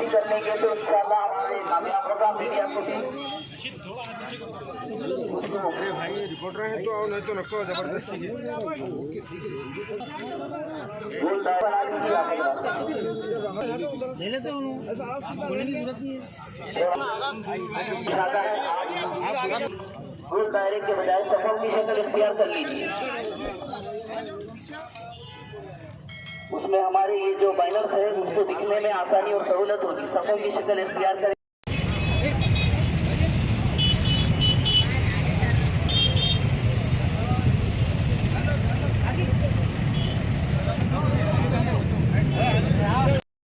Party कर लेंगे तो इंशाल्लाह हमारे कामयाब होगा। मीडिया को भी भाई रिपोर्टर है तो आओ, नहीं तो नको जबरदस्ती है। ले लेते हो ऐसा बोलने की जरूरत नहीं है। गोल दायरे के बजाय सफल की शक्ल इख्तियार कर लीजिए। उसमें हमारे ये जो बैनर्स है उसको दिखने में आसानी और सहूलत होगी। सफल की शक्ल इख्तियार करें।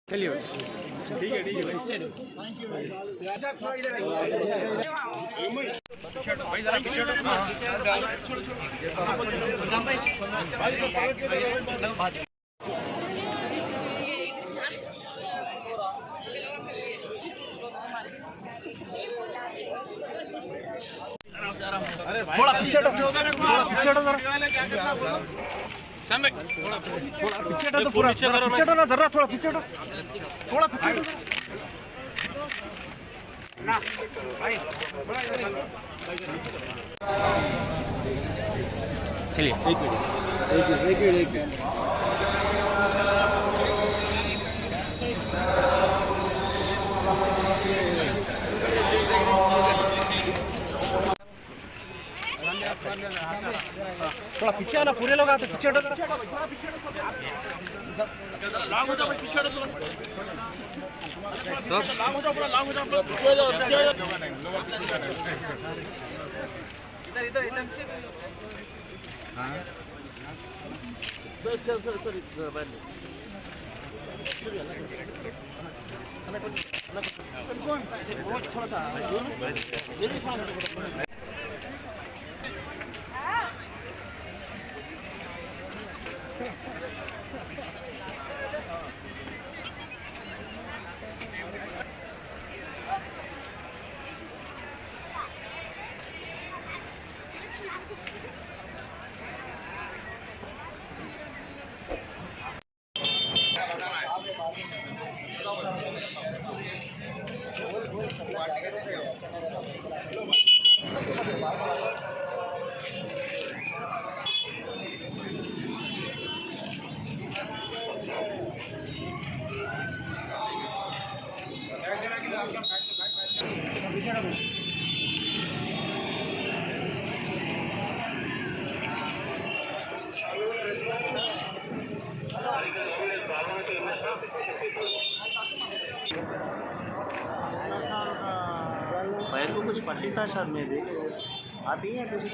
चलिए ठीक है भाई अरे भाई थोड़ा पीछे हटो, थोड़ा पीछे हटो जरा। थोड़ा पीछे हटो, पूरा पीछे हटो ना जरा, थोड़ा पीछे हटो, थोड़ा पीछे हटो ना भाई, थोड़ा इधर चलिए। एक मिनट थोड़ा पीछे आना, पूरे लोग आते पीछे हटो जरा। लॉन्ग हो जाओ, पीछे हटो, लॉन्ग हो जाओ, पूरा लॉन्ग हो जाओ, पीछे हो जाओ, पीछे हो जाओ। इधर हां सॉरी थोड़ा था। पैर को कुछ पट्टी था शायद में देख आप ही हैं तुझे।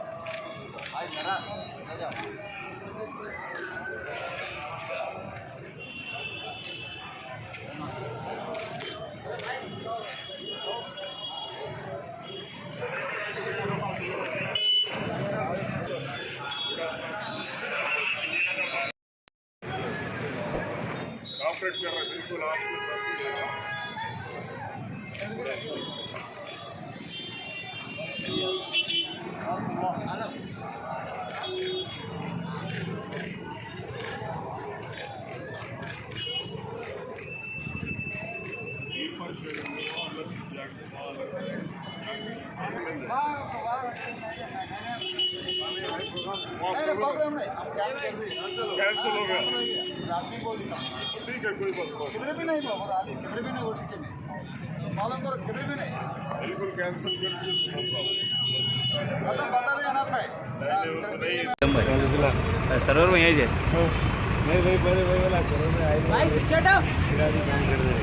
ऑपरेट कर रहा है बिल्कुल आप कैंसिल हो गया। ठीक है कोई बात नहीं, किधर भी नहीं किधर भी नहीं हो सकते मालूम करो, किधर भी नहीं बिल्कुल कैंसिल कर बता देना सरोवर में यही है। नहीं भाई पहले वही वाला सरोवर में आई भाई पीछे हटो, काम कर दे।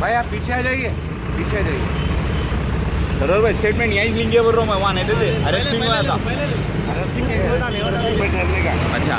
भाई आप पीछे आ जाइए, पीछे आ जाइए। सरोवर भाई स्टेटमेंट यहीं लेंगे बोल रहा हूँ मैं, वहाँ नहीं देते अरेस्टिंग में आता। अरेस्टिंग ठहरने का अच्छा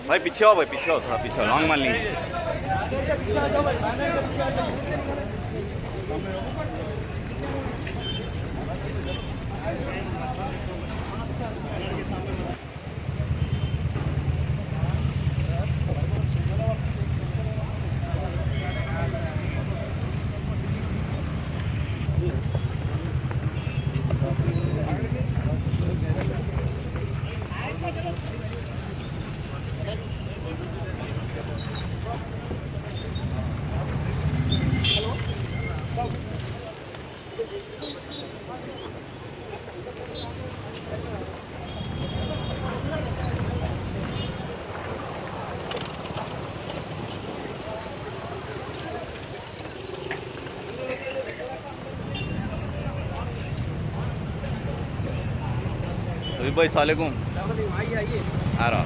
भाई पीछे आओ, भाई पीछे आओ, थोड़ा पीछे आओ, लॉन्ग मान लेंगे। भाई सलामकुम आ रहा।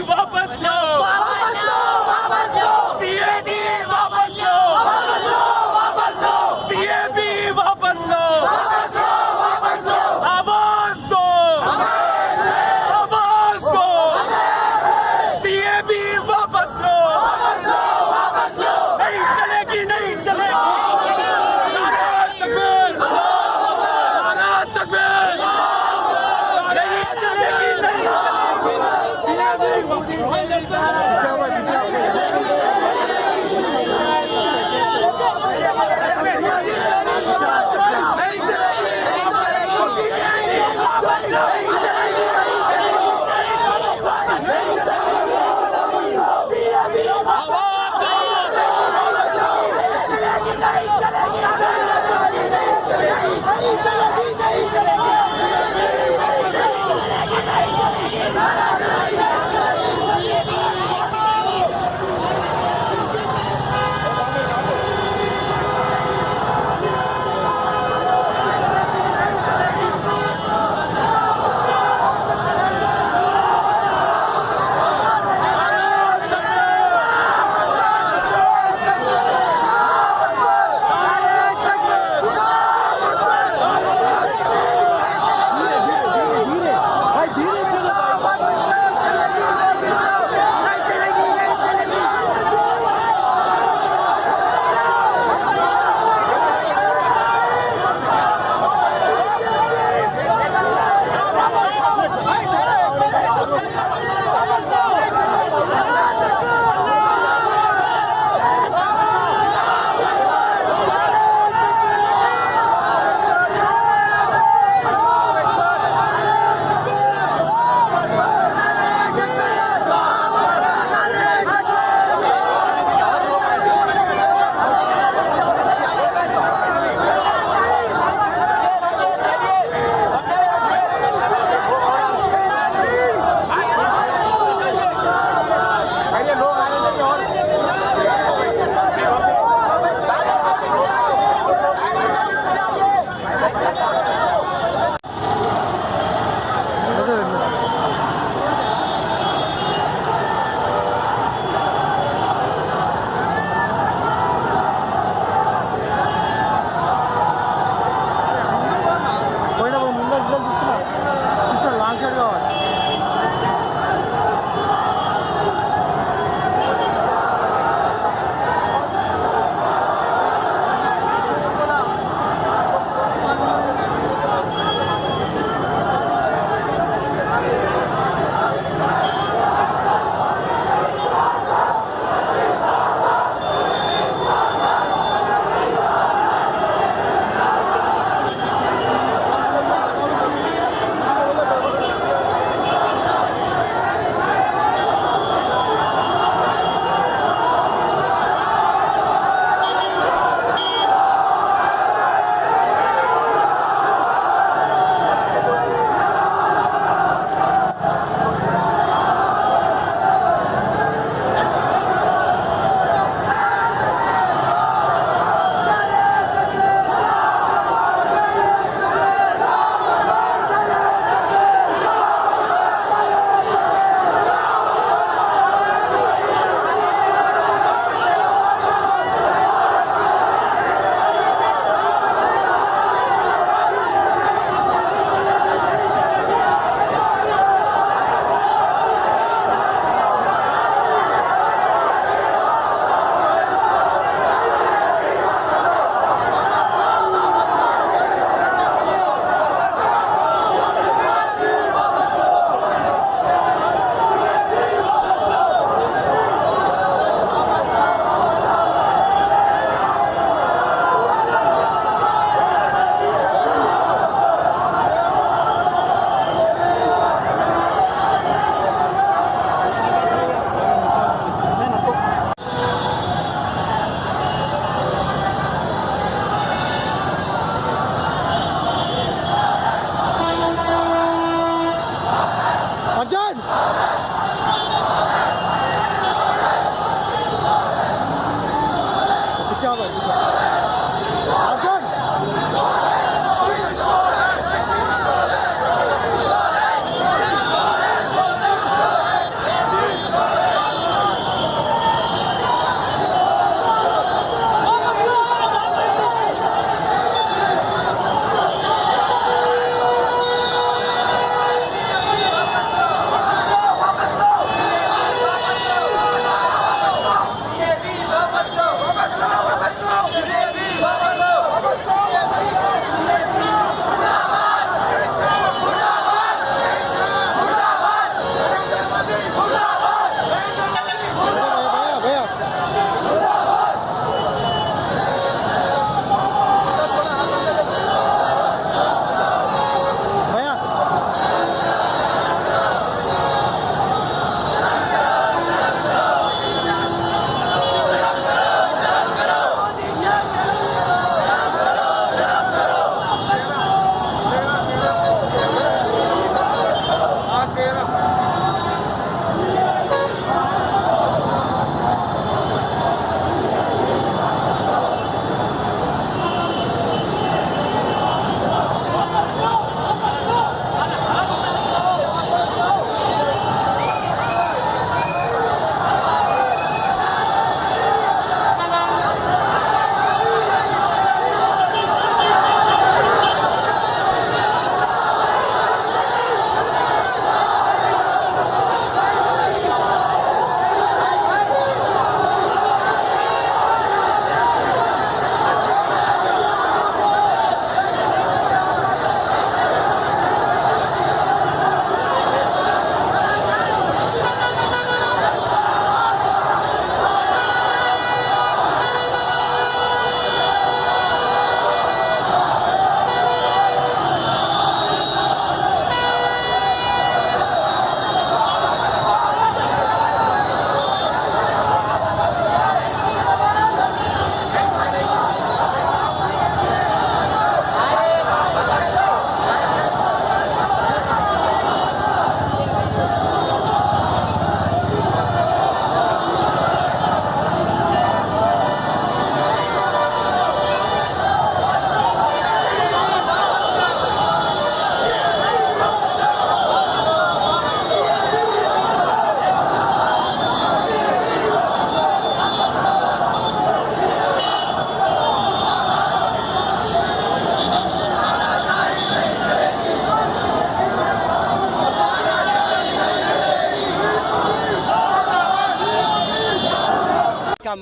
वापस लो, वापस लो, वापस लो, CAB वापस लो, वापस लो, वापस लो, CAB वापस लो, वापस लो, वापस लो, आवाज दो, आवाज दो, CAB वापस लो, वापस लो, वापस लो, नहीं चलेगी, नहीं चलेगी,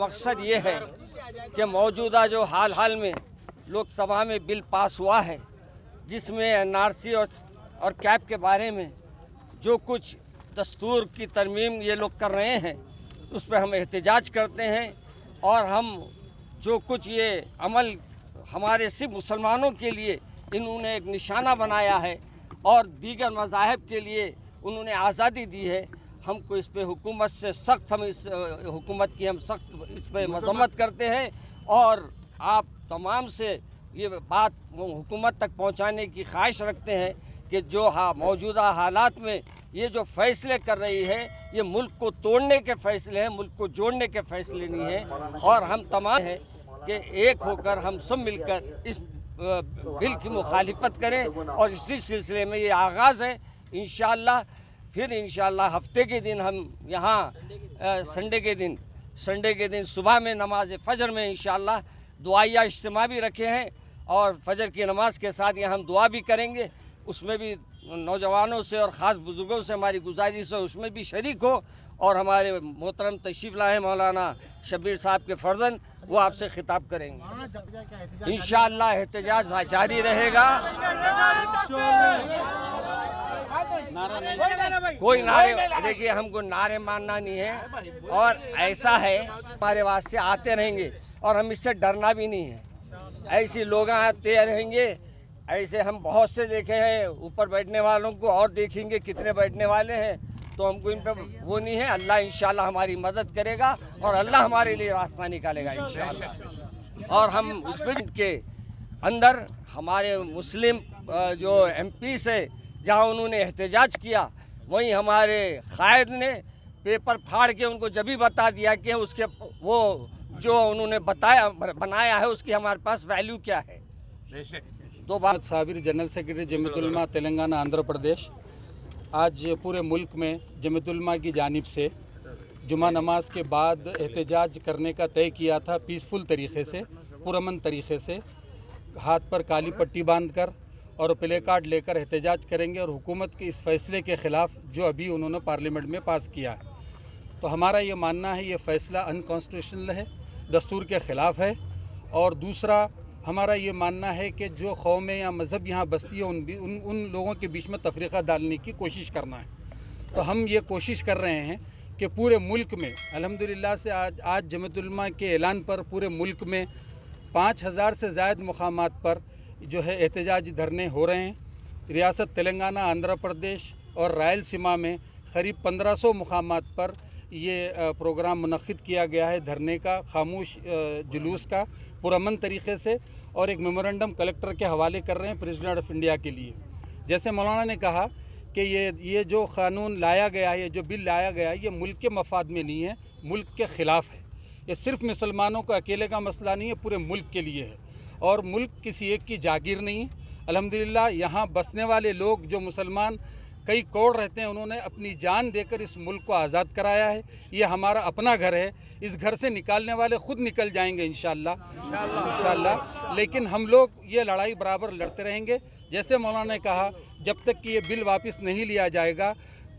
मकसद ये है कि मौजूदा जो हाल में लोकसभा में बिल पास हुआ है, जिसमें एनआरसी और कैप के बारे में जो कुछ दस्तूर की तरमीम ये लोग कर रहे हैं, उस पर हम एहतजाज करते हैं। और हम जो कुछ ये अमल हमारे सिर्फ मुसलमानों के लिए इन्होंने एक निशाना बनाया है और दीगर मज़ाहिब के लिए उन्होंने आज़ादी दी है, हमको इस पे हुकूमत से सख्त, हम इस हुकूमत की हम सख्त इस पे मज़म्मत करते हैं। और आप तमाम से ये बात हुकूमत तक पहुंचाने की ख्वाहिश रखते हैं कि जो मौजूदा हालात में ये जो फ़ैसले कर रही है, ये मुल्क को तोड़ने के फ़ैसले हैं, मुल्क को जोड़ने के फ़ैसले नहीं हैं। और हम तमाम हैं कि एक होकर हम सब मिलकर इस बिल की मुखालिफत करें। और इसी सिलसिले में ये आगाज़ है। इंशाअल्लाह फिर इंशाअल्लाह हफ्ते के दिन हम यहाँ संडे के दिन सुबह में नमाज फ़जर में इंशाअल्लाह दुआया इज्तिमा भी रखे हैं और फजर की नमाज के साथ यहाँ हम दुआ भी करेंगे। उसमें भी नौजवानों से और ख़ास बुज़ुर्गों से हमारी गुजारिश है उसमें भी शरीक हो। और हमारे मोहतरम तशरीफ़ लाए मौलाना शब्बीर साहब के फ़र्जन, वो आपसे खिताब करेंगे। इंशाअल्लाह एहतजाज जारी रहेगा। कोई नारे, देखिए हमको नारे मानना नहीं है और ऐसा है हमारे वास्ते आते रहेंगे और हम इससे डरना भी नहीं है। ऐसे लोग आते रहेंगे, ऐसे हम बहुत से देखे हैं, ऊपर बैठने वालों को और देखेंगे कितने बैठने वाले हैं, तो हमको इन पर वो नहीं है। अल्लाह इंशाअल्लाह हमारी मदद करेगा और अल्लाह हमारे लिए रास्ता निकालेगा इंशाअल्लाह। और हम उस बिल के अंदर हमारे मुस्लिम जो एमपी से जहाँ उन्होंने एहतजाज किया, वहीं हमारे कायद ने पेपर फाड़ के उनको जब भी बता दिया कि उसके वो जो उन्होंने बनाया है उसकी हमारे पास वैल्यू क्या है। दो बात साबिर जनरल सेक्रेटरी जमीयत उलमा तेलंगाना आंध्र प्रदेश, आज पूरे मुल्क में जमीयत उलमा की जानिब से जुमा नमाज के बाद एहतजाज करने का तय किया था। पीसफुल तरीक़े से, पुरअमन तरीक़े से, हाथ पर काली पट्टी बांधकर और प्ले कार्ड लेकर एहतजाज करेंगे और हुकूमत के इस फ़ैसले के ख़िलाफ़ जो अभी उन्होंने पार्लियामेंट में पास किया है। तो हमारा ये मानना है ये फ़ैसला अनकॉन्स्टिट्यूशनल है, दस्तूर के ख़िलाफ़ है। और दूसरा हमारा ये मानना है कि जो कौमें या मज़हब यहाँ बसती है उन लोगों के बीच में तफरीक़ा डालने की कोशिश करना है। तो हम ये कोशिश कर रहे हैं कि पूरे मुल्क में अल्हम्दुलिल्लाह से आज जमीयत उलमा के ऐलान पर पूरे मुल्क में 5000 से ज़ायद मुकामात पर जो है एहतजाजी धरने हो रहे हैं। रियासत तेलंगाना, आंध्र प्रदेश और रायलसीमा में क़रीब 1500 मुकामात पर ये प्रोग्राम मुनक़्क़िद किया गया है धरने का, खामोश जुलूस का, पुरअमन तरीक़े से। और एक मेमोरेंडम कलेक्टर के हवाले कर रहे हैं प्रेसिडेंट ऑफ इंडिया के लिए। जैसे मौलाना ने कहा कि ये जो क़ानून लाया गया है, ये जो बिल लाया गया है, ये मुल्क के मफाद में नहीं है, मुल्क के ख़िलाफ़ है। ये सिर्फ़ मुसलमानों का अकेले का मसला नहीं है, पूरे मुल्क के लिए है। और मुल्क किसी एक की जागीर नहीं है। अल्हम्दुलिल्लाह यहाँ बसने वाले लोग जो मुसलमान कई करोड़ रहते हैं, उन्होंने अपनी जान देकर इस मुल्क को आज़ाद कराया है। ये हमारा अपना घर है, इस घर से निकालने वाले ख़ुद निकल जाएंगे इंशाअल्लाह। लेकिन हम लोग ये लड़ाई बराबर लड़ते रहेंगे। जैसे मौलाना ने कहा, जब तक कि ये बिल वापस नहीं लिया जाएगा,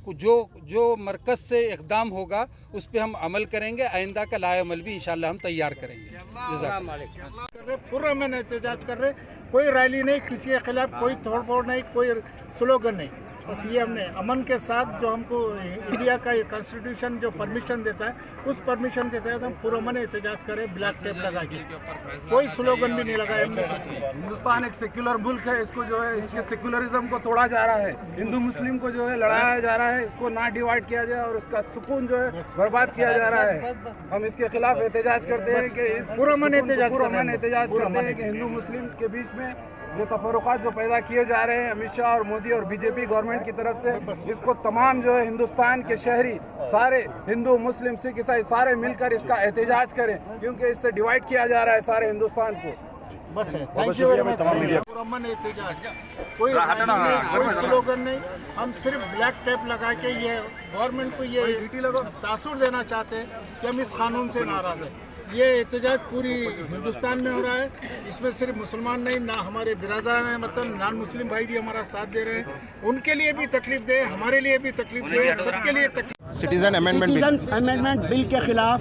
जो मरकज़ से इक़दाम होगा उस पर हम अमल करेंगे। आइंदा का लाए अमल भी इंशाअल्लाह हम तैयार करेंगे। पूरा मैंने एहतजाज कर रहे, कोई रैली नहीं, किसी के खिलाफ कोई तोड़ फोड़ नहीं, कोई स्लोगन नहीं। बस ये हमने अमन के साथ जो हमको इंडिया का ये कॉन्स्टिट्यूशन जो परमिशन देता है, उस परमिशन के तहत हम पुरअमन एहतजाज करें, ब्लैक टेप लगा के, कोई स्लोगन भी नहीं लगाया हमने। हिंदुस्तान एक सेक्युलर मुल्क है, इसको जो है इसके सेक्युलरिज्म को तोड़ा जा रहा है, हिंदू मुस्लिम को जो है लड़ाया जा रहा है, इसको ना डिवाइड किया जाए और उसका सुकून जो है बर्बाद किया जा रहा है। हम इसके खिलाफ एहतजाज करते हैं कि इस पुरअमन एहतजाज करते हैं कि हिंदू मुस्लिम के बीच में जो तफरुक़ात जो पैदा किए जा रहे हैं अमित शाह और मोदी और बीजेपी गवर्नमेंट की तरफ से, इसको तमाम जो है हिंदुस्तान के शहरी सारे हिंदू मुस्लिम सिख ईसाई सारे मिलकर इसका एहतजाज करें, क्योंकि इससे डिवाइड किया जा रहा है सारे हिंदुस्तान को। बस है, थैंक यू वेरी मच। पुरअमन एहतजाज, कोई रैली नहीं, कोई स्लोगन नहीं, हम सिर्फ ब्लैक टेप लगा के ये गवर्नमेंट को ये तासुर देना चाहते हैं कि हम इस कानून से नाराज़ हैं। ये एहतजाज पूरी हिंदुस्तान में हो रहा है, इसमें सिर्फ मुसलमान नहीं, ना हमारे बिरादरान मतलब नॉन मुस्लिम भाई भी हमारा साथ दे रहे हैं। उनके लिए भी तकलीफ दे, हमारे लिए भी तकलीफ दे, सबके लिए तकलीफ। सिटीजन अमेंडमेंट बिल के खिलाफ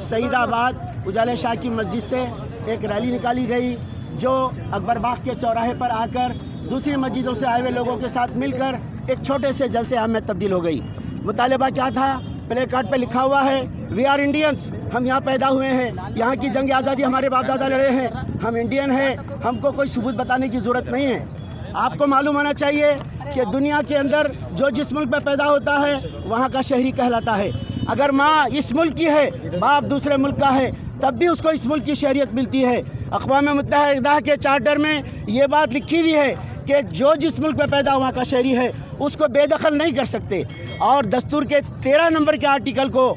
सईदाबाद उजाले शाह की मस्जिद से एक रैली निकाली गई, जो अकबर बाग के चौराहे पर आकर दूसरी मस्जिदों से आए हुए लोगों के साथ मिलकर एक छोटे से जलसे आम में तब्दील हो गई। मुतालबा क्या था? प्ले कार्ड पे लिखा हुआ है, वी आर इंडियंस, हम यहाँ पैदा हुए हैं, यहाँ की जंग आज़ादी हमारे बाप दादा लड़े हैं, हम इंडियन हैं, हमको कोई सबूत बताने की ज़रूरत नहीं है। आपको मालूम होना चाहिए कि दुनिया के अंदर जो जिस मुल्क में पैदा होता है वहाँ का शहरी कहलाता है। अगर माँ इस मुल्क की है, बाप दूसरे मुल्क का है, तब भी उसको इस मुल्क की शहरियत मिलती है। अक़वाम मुत्तहिदा के चार्टर में ये बात लिखी हुई है कि जो जिस मुल्क में पैदा वहाँ का शहरी है उसको बेदखल नहीं कर सकते, और दस्तूर के 13 नंबर के आर्टिकल को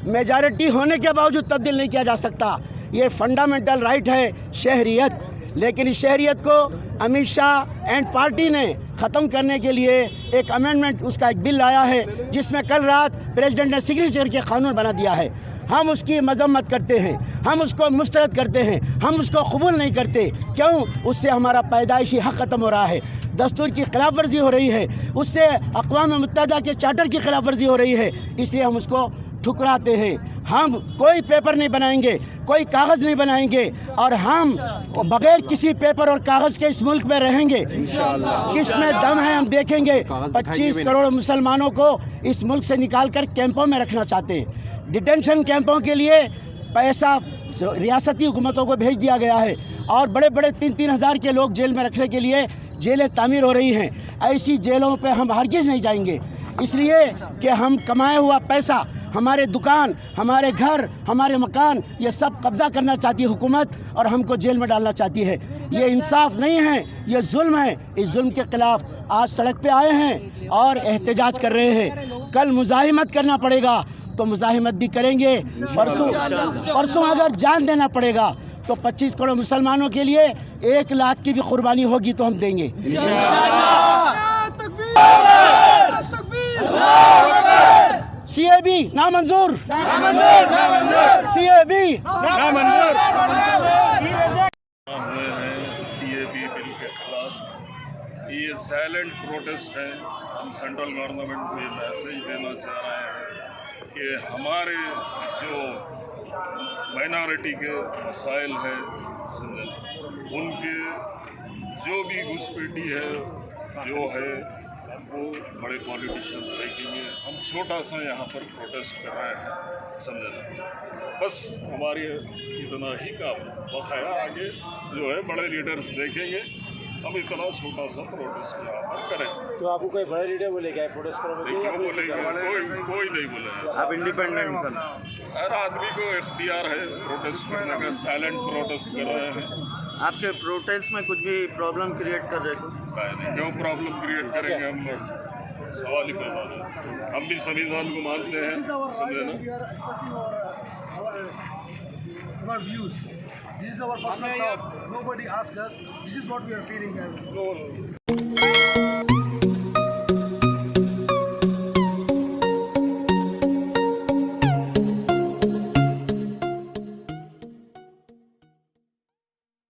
मेजॉरिटी होने के बावजूद तब्दील नहीं किया जा सकता। ये फंडामेंटल राइट है शहरियत, लेकिन इस शहरियत को अमित शाह एंड पार्टी ने ख़त्म करने के लिए एक अमेंडमेंट, उसका एक बिल लाया है जिसमें कल रात प्रेसिडेंट ने सिग्नेचर के कानून बना दिया है। हम उसकी मजम्मत करते हैं, हम उसको मुस्तरद करते हैं, हम उसको कबूल नहीं करते। क्यों? उससे हमारा पैदाइशी हक़ ख़त्म हो रहा है, दस्तूर की खिलाफ वर्जी हो रही है, उससे अक़वाम मुत्तहिदा के चार्टर की खिलाफ वर्जी हो रही है, इसलिए हम उसको ठुकराते हैं। हम कोई पेपर नहीं बनाएंगे, कोई कागज़ नहीं बनाएंगे, और हम बग़ैर किसी पेपर और कागज़ के इस मुल्क में रहेंगे। किस में दम है हम देखेंगे। 25 करोड़ मुसलमानों को इस मुल्क से निकाल कर कैंपों में रखना चाहते हैं। डिटेंशन कैंपों के लिए पैसा रियासती हुकूमतों को भेज दिया गया है, और बड़े बड़े 3-3 हज़ार के लोग जेल में रखने के लिए जेलें तामीर हो रही हैं। ऐसी जेलों पे हम हरगिज़ नहीं जाएंगे, इसलिए कि हम कमाया हुआ पैसा, हमारे दुकान, हमारे घर, हमारे मकान, ये सब कब्ज़ा करना चाहती है हुकूमत, और हमको जेल में डालना चाहती है। ये इंसाफ नहीं है, ये जुल्म है। इस जुल्म के ख़िलाफ़ आज सड़क पे आए हैं और एहतजाज कर रहे हैं। कल मुज़ाहिमत करना पड़ेगा तो मुज़ाहिमत भी करेंगे। परसों अगर जान देना पड़ेगा तो 25 करोड़ मुसलमानों के लिए 1 लाख की भी कुर्बानी होगी तो हम देंगे। CAB नामंजूर, CAB नामंजूर। हुए हैं CAB बिल के खिलाफ, ये साइलेंट प्रोटेस्ट है। हम सेंट्रल गवर्नमेंट को ये मैसेज देना चाह रहे हैं कि हमारे जो माइनॉरिटी के मसाइल हैं, उनके जो भी घुसपैठी है जो है वो बड़े पॉलिटिशियंस देखेंगे। हम छोटा सा यहाँ पर प्रोटेस्ट कर रहे हैं, समझे। बस हमारी इतना ही काम बकाया, आगे जो है बड़े लीडर्स देखेंगे। हम इतना छोटा सा प्रोटेस्ट यहाँ पर करें। तो आपको कोई बड़े लीडर बोलेगा प्रोटेस्ट करो? कोई नहीं बोलेगा। आप इंडिपेंडेंट? हर आदमी को इख्तियार है प्रोटेस्ट करने का। साइलेंट प्रोटेस्ट कर रहे हैं। आपके प्रोटेस्ट में कुछ भी प्रॉब्लम क्रिएट कर रहे हो? नहीं, क्यों प्रॉब्लम क्रिएट करेंगे हम लोग? सवाल ही पैदा है। हम भी संविधान को मानते हैं, समझे ना। This is our personal thought. Nobody asks us. This is what we are feeling.